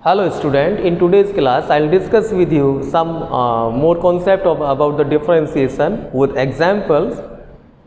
Hello student, in today's class I will discuss with you some more concept about the differentiation with examples.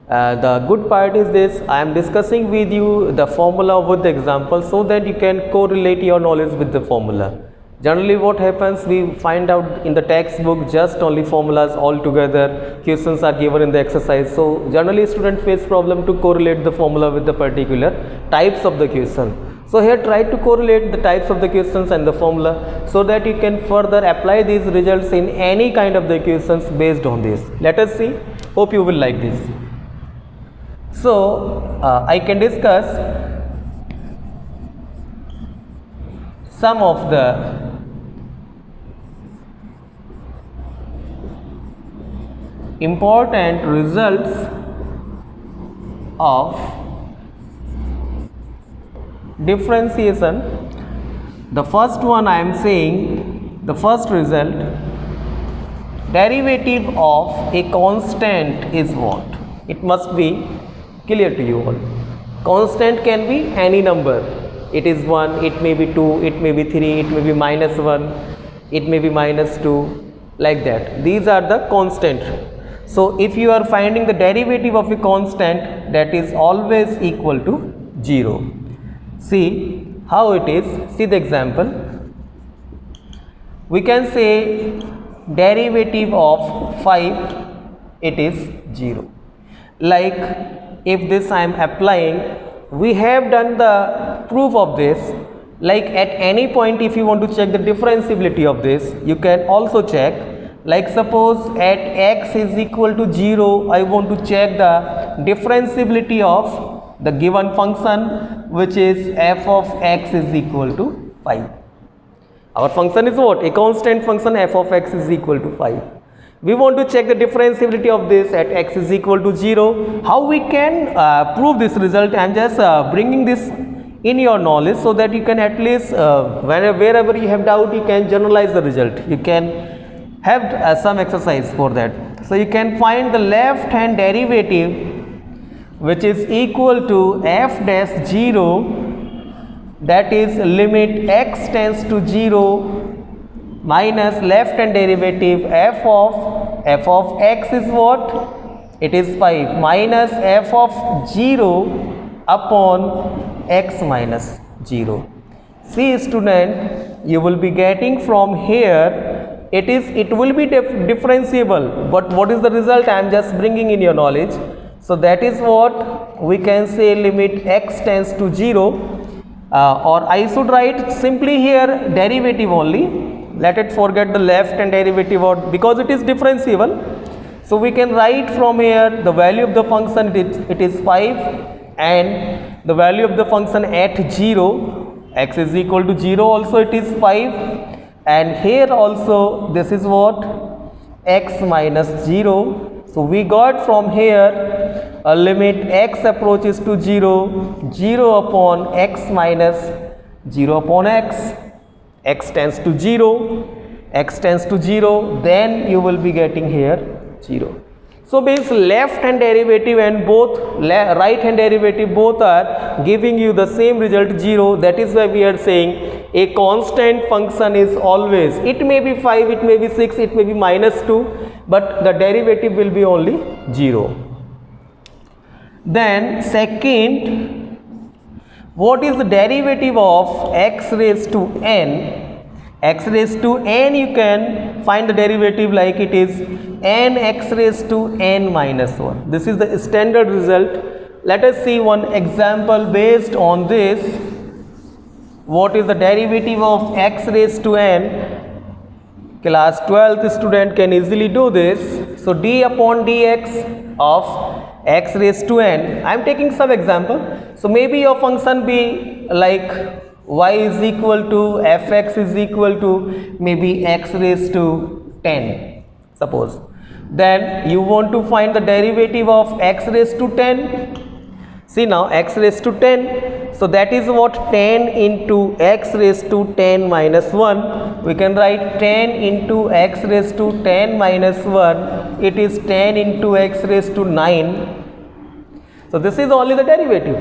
The good part is this, I am discussing with you the formula with the example so that you can correlate your knowledge with the formula. Generally what happens, we find out in the textbook just only formulas all together, questions are given in the exercise. So generally student face problem to correlate the formula with the particular types of the question. So here try to correlate the types of the questions and the formula so that you can further apply these results in any kind of the questions based on this. Let us see, hope you will like this. So I can discuss some of the important results of differentiation. The first one I am saying, the first result, derivative of a constant is what? It must be clear to you all. Constant can be any number. It is 1, it may be 2, it may be 3, it may be -1, it may be -2, like that. These are the constant. So if you are finding the derivative of a constant, that is always equal to 0. See how it is. See the example. We can say derivative of 5, it is 0. Like if this I am applying, we have done the proof of this. Like at any point if you want to check the differentiability of this, you can also check. Like suppose at x is equal to 0, I want to check the differentiability of the given function, which is f of x is equal to 5. Our function is what? A constant function, f of x is equal to 5. We want to check the differentiability of this at x is equal to 0. How we can prove this result? I am just bringing this in your knowledge so that you can at least wherever you have doubt, you can generalize the result. You can have some exercise for that. So you can find the left hand derivative, which is equal to f dash 0, that is limit x tends to 0 minus left hand derivative f of x is what? It is 5 minus f of 0 upon x minus 0. See student, you will be getting from here, it will be differentiable, but what is the result? I am just bringing in your knowledge. So that is what we can say, limit x tends to 0, or I should write simply here derivative only. Let it forget the left hand derivative, or because it is differentiable. So we can write from here the value of the function, it is 5, and the value of the function at 0, x is equal to 0 also it is 5, and here also this is what? X minus 0. So we got from here a limit x approaches to 0, 0 upon x minus 0 upon x, x tends to 0, x tends to 0, then you will be getting here 0. So means left hand derivative and both right hand derivative both are giving you the same result 0. That is why we are saying a constant function is always, it may be 5, it may be 6, it may be -2, but the derivative will be only 0. Then second, what is the derivative of x raised to n? X raised to n, you can find the derivative like it is n x raised to n minus 1. This is the standard result. Let us see one example based on this. What is the derivative of x raised to n? Class 12th student can easily do this. So d upon dx of x raised to n. I am taking some example. So maybe your function be like y is equal to fx is equal to maybe x raised to 10, suppose. Then you want to find the derivative of x raised to 10. See now, x raised to 10. So that is what? 10 into x raised to 10 minus 1. We can write 10 into x raised to 10 minus 1. It is 10 into x raised to 9. So this is only the derivative.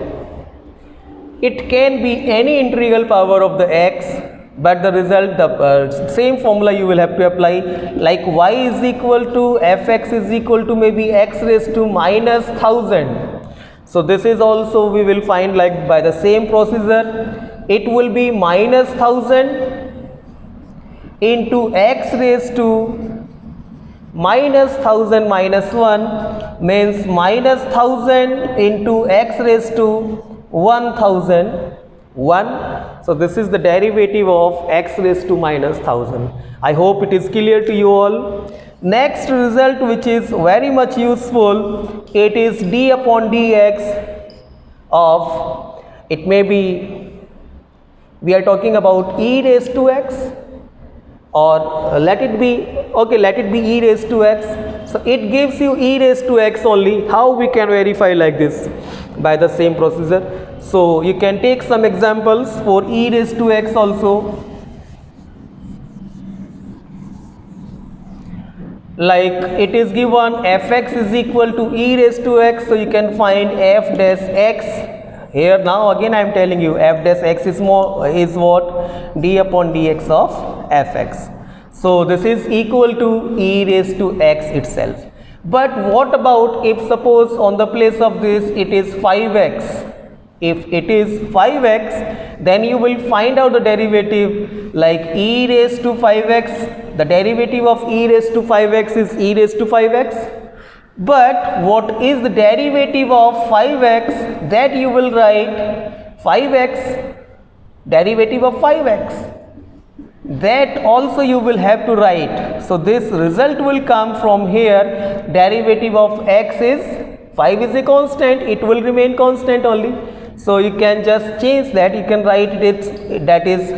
it can be any integral power of the x, but the result, the same formula you will have to apply, like y is equal to fx is equal to maybe x raised to minus 1000. So this is also we will find like by the same procedure, it will be minus 1000 into x raised to minus 1000 minus 1 means minus 1000 into x raised to 1001. So this is the derivative of x raised to minus 1000. I hope it is clear to you all. Next result which is very much useful, it is d upon dx of, it may be, we are talking about e raised to x, or let it be, okay, let it be e raised to x. So it gives you e raised to x only. How we can verify like this? By the same procedure. So you can take some examples for e raised to x also. Like it is given fx is equal to e raised to x, so you can find f dash x. Here now again I am telling you f dash x is what? D upon dx of fx. So this is equal to e raised to x itself. But what about if suppose on the place of this it is 5x? If it is 5x, then you will find out the derivative, like e raised to 5x, the derivative of e raised to 5x is e raised to 5x. But what is the derivative of 5x? That you will write 5x, derivative of 5x. That also you will have to write. So this result will come from here, derivative of x is, 5 is a constant, it will remain constant only. So you can just change that, you can write it, that is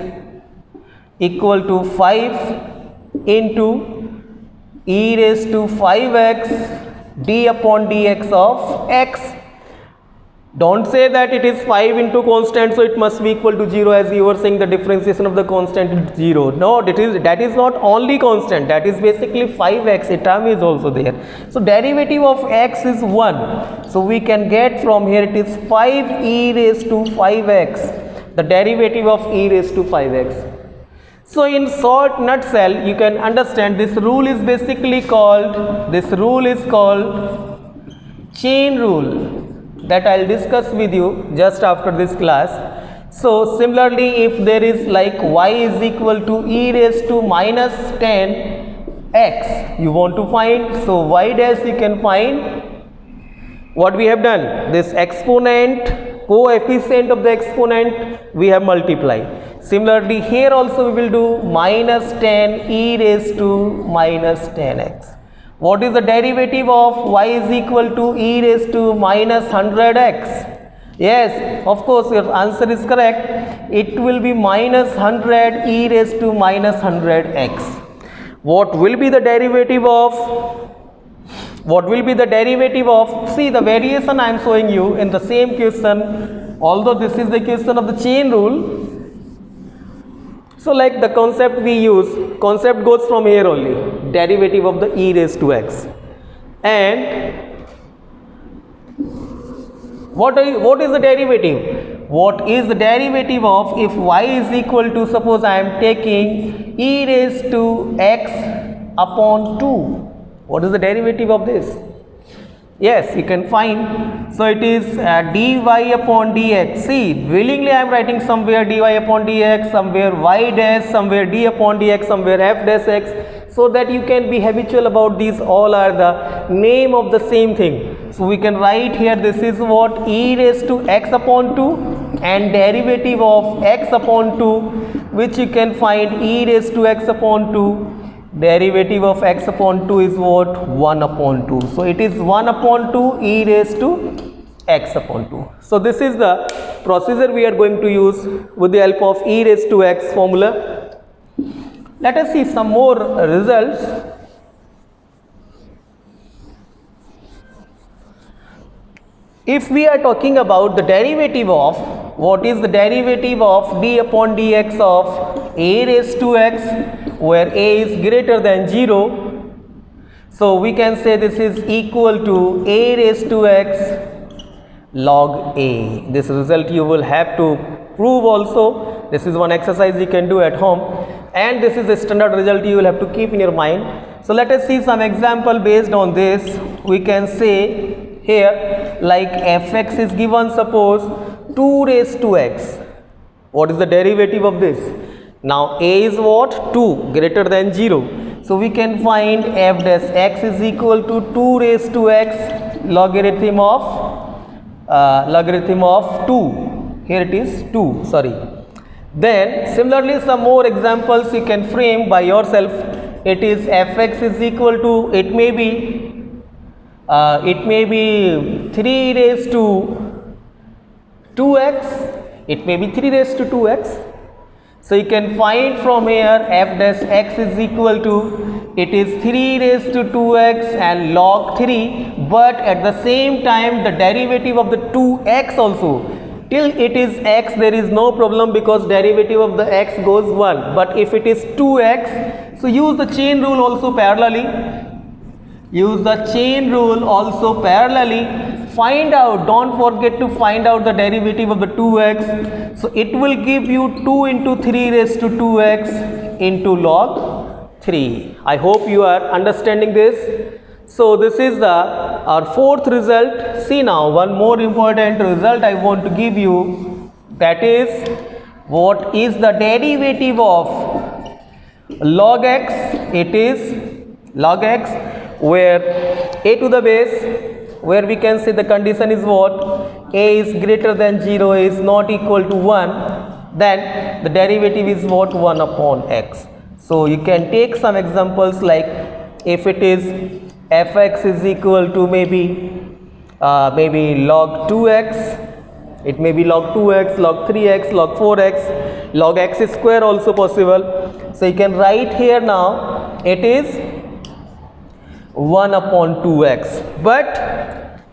equal to 5 into e raised to 5x d upon dx of x. Don't say that it is 5 into constant, so it must be equal to 0, as you were saying the differentiation of the constant is 0. No, that is not only constant, that is basically 5x, a term is also there. So derivative of x is 1. So we can get from here it is 5 e raised to 5x, the derivative of e raised to 5x. So in short nutshell, you can understand this rule is basically called, chain rule, that I will discuss with you just after this class. So similarly, if there is like y is equal to e raised to minus 10x, you want to find, so y dash you can find, what we have done, this exponent, coefficient of the exponent we have multiplied. Similarly here also we will do minus 10 e raised to minus 10x. What is the derivative of y is equal to e raised to minus 100x? Yes, of course your answer is correct. It will be minus 100 e raised to minus 100x. What will be the derivative of? See the variation I am showing you in the same question, although this is the question of the chain rule. So like the concept we use, concept goes from here only, derivative of the e raised to x. And what is the derivative? What is the derivative of, if y is equal to, suppose I am taking e raised to x upon 2. What is the derivative of this? Yes, you can find. So it is dy upon dx. See, willingly I am writing somewhere dy upon dx, somewhere y dash, somewhere d upon dx, somewhere f dash x, so that you can be habitual about these. All are the name of the same thing. So we can write here, this is what, e raised to x upon 2 and derivative of x upon 2, which you can find e raised to x upon 2. Derivative of x upon 2 is what? 1 upon 2. So it is 1 upon 2 e raised to x upon 2. So this is the procedure we are going to use with the help of e raised to x formula. Let us see some more results. If we are talking about the derivative of, what is the derivative of d upon dx of a raised to x, where a is greater than 0, so we can say this is equal to a raised to x log a. This result you will have to prove also. This is one exercise you can do at home, and this is the standard result you will have to keep in your mind. So let us see some example based on this. We can say here like fx is given, suppose 2 raised to x. What is the derivative of this? Now a is what? 2 greater than 0. So we can find f dash x is equal to 2 raised to x logarithm of 2. Here it is 2, sorry. Then similarly some more examples you can frame by yourself. It is fx is equal to, it may be 3 raised to 2x. It may be 3 raised to 2x. So you can find from here f dash x is equal to, it is 3 raised to 2x and log 3, but at the same time the derivative of the 2x also, till it is x there is no problem because derivative of the x goes 1, but if it is 2x, so use the chain rule also parallelly. Use the chain rule also parallelly. Find out, don't forget to find out the derivative of the 2x. So it will give you 2 into 3 raised to 2x into log 3. I hope you are understanding this. So this is our fourth result. See now, one more important result I want to give you, that is what is the derivative of log x. It is log x where a to the base, where we can say the condition is what? A is greater than 0, is not equal to 1, then the derivative is what? 1 upon x. So you can take some examples like if it is fx is equal to maybe log 2x, it may be log 2x, log 3x, log 4x, log x square also possible. So you can write here now it is 1 upon 2x, but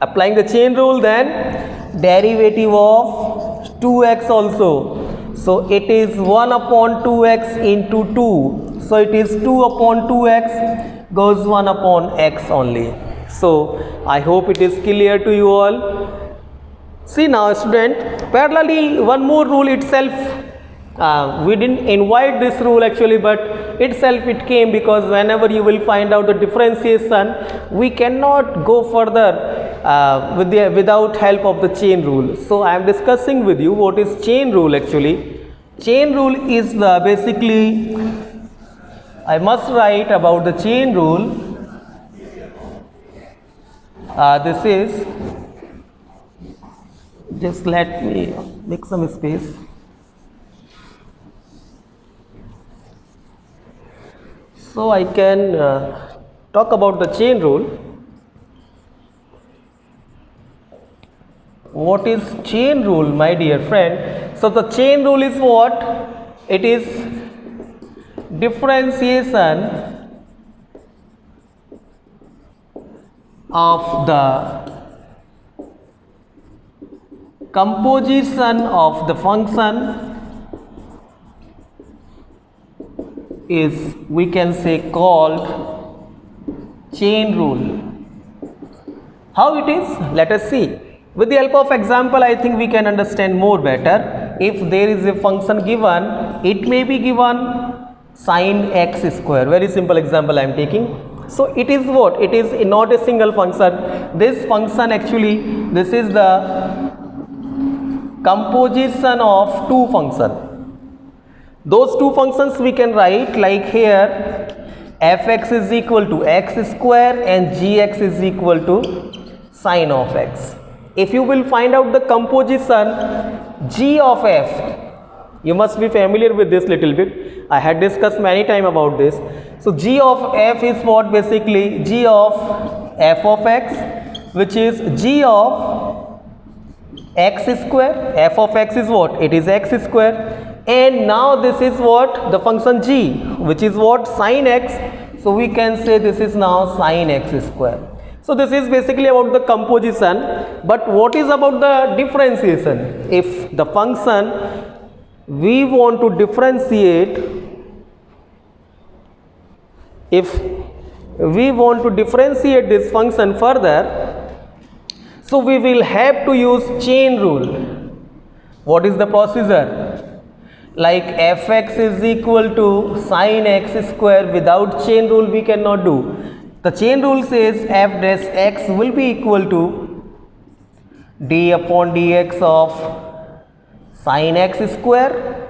applying the chain rule, then derivative of 2x also. So it is 1 upon 2x into 2. So it is 2 upon 2x goes 1 upon x only. So I hope it is clear to you all. See now student, parallelly one more rule itself, we didn't invite this rule actually, but itself it came because whenever you will find out the differentiation, we cannot go further without help of the chain rule. So I am discussing with you what is chain rule actually. Chain rule is the basically, I must write about the chain rule. This is, just let me make some space. So I can talk about the chain rule. What is chain rule, my dear friend? So the chain rule is what? It is differentiation of the composition of the function is, we can say, called chain rule. How it is? Let us see. With the help of example, I think we can understand more better. If there is a function given, it may be given sin x square. Very simple example I am taking. So it is what? It is not a single function. This function actually, this is the composition of two functions. Those two functions we can write like here, fx is equal to x square and gx is equal to sin of x. If you will find out the composition g of f, you must be familiar with this little bit. I had discussed many times about this. So g of f is what? Basically g of f of x, which is g of x square. F of x is what? It is x square. And now this is what? The function g, which is what? Sin x. So we can say this is now sin x square. So this is basically about the composition. But what is about the differentiation? If the function we want to differentiate, if we want to differentiate this function further, So we will have to use chain rule. What is the procedure? Like fx is equal to sin x square. Without chain rule we cannot do. The chain rule says f dash x will be equal to d upon dx of sin x square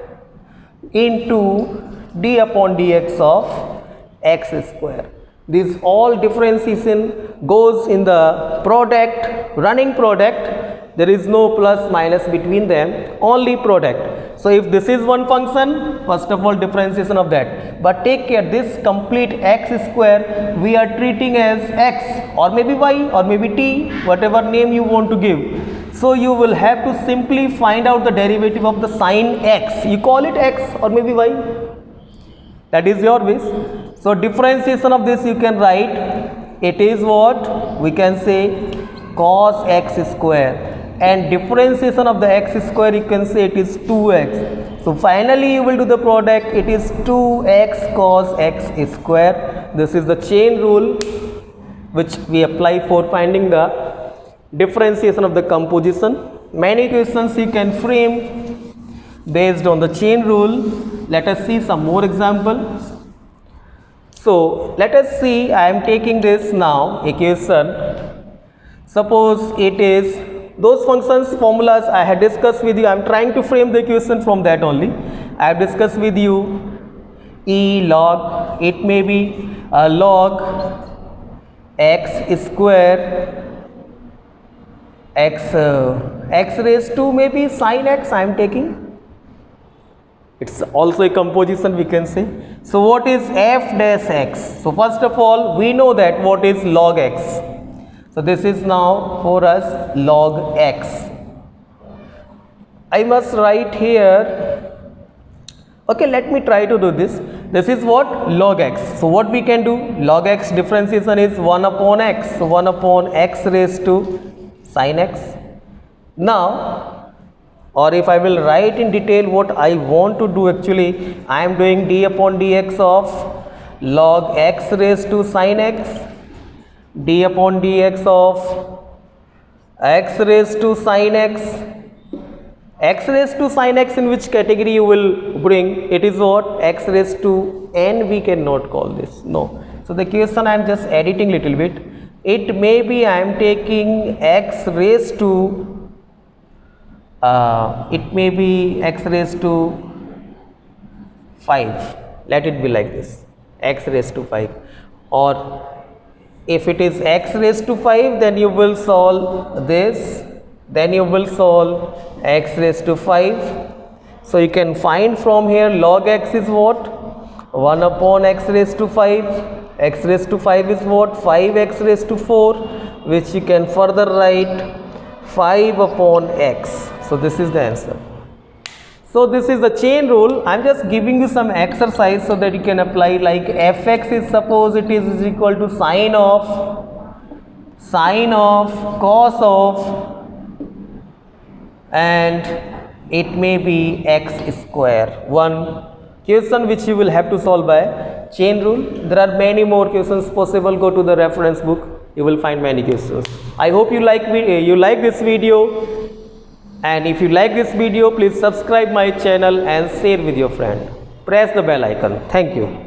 into d upon dx of x square. This all differentiation goes in the product, running product. There is no plus minus between them, only product. So if this is one function, first of all differentiation of that. But take care, this complete x square we are treating as x or maybe y or maybe t, whatever name you want to give. So you will have to simply find out the derivative of the sin x. You call it x or maybe y. That is your wish. So differentiation of this you can write, it is what we can say cos x square, and differentiation of the x square you can say it is 2x. So finally you will do the product, it is 2x cos x square. This is the chain rule which we apply for finding the differentiation of the composition. Many questions you can frame based on the chain rule. Let us see some more examples. So let us see, I am taking this now equation. Suppose it is those functions formulas I had discussed with you. I am trying to frame the equation from that only. I have discussed with you e log, it may be log x square x raised to maybe sin x I am taking. It's also a composition we can say. So what is f dash x? So first of all we know that what is log x. So this is now for us log x. I must write here, okay, let me try to do this. This is what log x. So what we can do, log x differentiation is 1 upon x. So 1 upon x raised to sin x. Now, or if I will write in detail what I want to do, actually I am doing d upon dx of log x raised to sin x, d upon dx of x raised to sin x. X raised to sin x in which category you will bring? It is what? X raised to n, we cannot call this, no. So the question I am just editing little bit. It may be I am taking x raised to it may be x raised to 5, let it be like this, x raised to 5. Or if it is x raised to 5, then you will solve this, then you will solve x raised to 5. So you can find from here log x is what? 1 upon x raised to 5. X raised to 5 is what? 5x raised to 4, which you can further write 5 upon x. So this is the answer. So this is the chain rule. I am just giving you some exercise so that you can apply. Like fx is, suppose it is equal to sine of cos of, and it may be x square. One question which you will have to solve by chain rule. There are many more questions possible. Go to the reference book, you will find many questions. I hope you like this video, and if you like this video, please subscribe my channel and share with your friend. Press the bell icon. Thank you.